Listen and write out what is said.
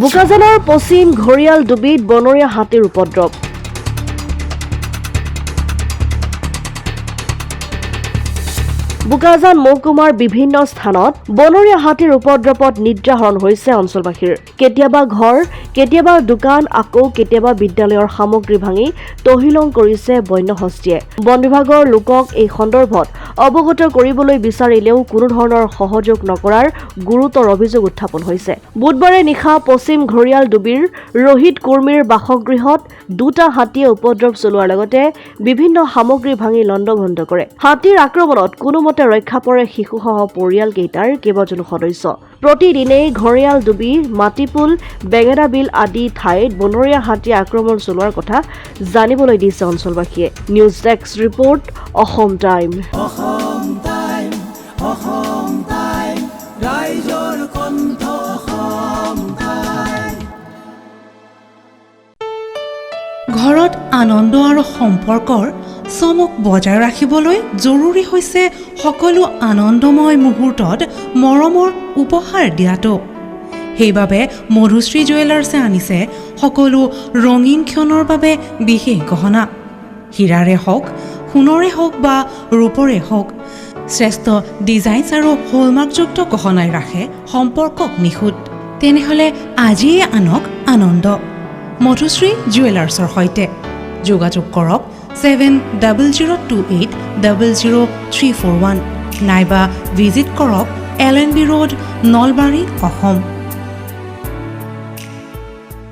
বোকাজানৰ পশ্চিম ঘৰিয়াল ডুবিত বনৰীয়া হাতীৰ উপদ্ৰৱ। বোকাজান মহকুমাৰ বিভিন্ন স্থানত বনৰীয়া হাতীৰ উপদ্ৰৱত নিদ্ৰাহৰণ হৈছে অঞ্চলবাসীৰ। কেতিয়াবা ঘৰ, কেতিয়াবা দোকান, আকৌ কেতিয়াবা বিদ্যালয়ৰ সামগ্ৰী ভাঙি তহিলং কৰিছে বন্যহস্তীয়ে। বন বিভাগৰ লোকক এই সন্দৰ্ভত অৱগত কৰিবলৈ বিচাৰিলেও কোনো ধৰণৰ সহযোগ নকৰাৰ গুৰুতৰ অভিযোগ উত্থাপন হৈছে। বুধবাৰে নিশা পশ্চিম ঘৰিয়াল ডুবিৰ ৰোহিত কুৰ্মীৰ বাসগৃহত দুটা হাতীয়ে উপদ্ৰৱ চলোৱাৰ লগতে বিভিন্ন সামগ্ৰী ভাঙি লণ্ডভণ্ড কৰে। হাতীৰ আক্ৰমণত কোনোমতে ৰক্ষা পৰে শিশুসহ পৰিয়ালকেইটাৰ কেইবাজনো সদস্য। প্ৰতিদিনেই ঘৰিয়াল ডুবি, মাটিপুল, বেঙেনাবিল আদি ঠাইত বনৰীয়া হাতীয়ে আক্ৰমণ চলোৱাৰ কথা জানিবলৈ দিছে অঞ্চলবাসীয়ে। News desk report, Assam time. ঘৰত আনন্দ আৰু সম্পৰ্কৰ চমক বজাই ৰাখিবলৈ জৰুৰী হৈছে সকলো আনন্দময় মুহূৰ্তত মৰমৰ উপহাৰ দিয়াটো। সেইবাবে মধুশ্ৰী জুৱেলাৰ্ছে আনিছে সকলো ৰঙীন ক্ষণৰ বাবে বিশেষ গহনা। হীৰাৰে হওক, সোণৰে হওক বা ৰূপৰে হওক, শ্ৰেষ্ঠ ডিজাইনছ আৰু হলমাৰ্কযুক্ত গহনাই ৰাখে সম্পৰ্কক নিখুঁত। তেনেহ'লে আজিয়ে আনক আনন্দ মধুশ্ৰী জুৱেলাৰ্ছৰ সৈতে। যোগাযোগ কৰক 7002800341 নাইবা ভিজিট কৰক LNB ৰোড, নলবাৰী, অসম।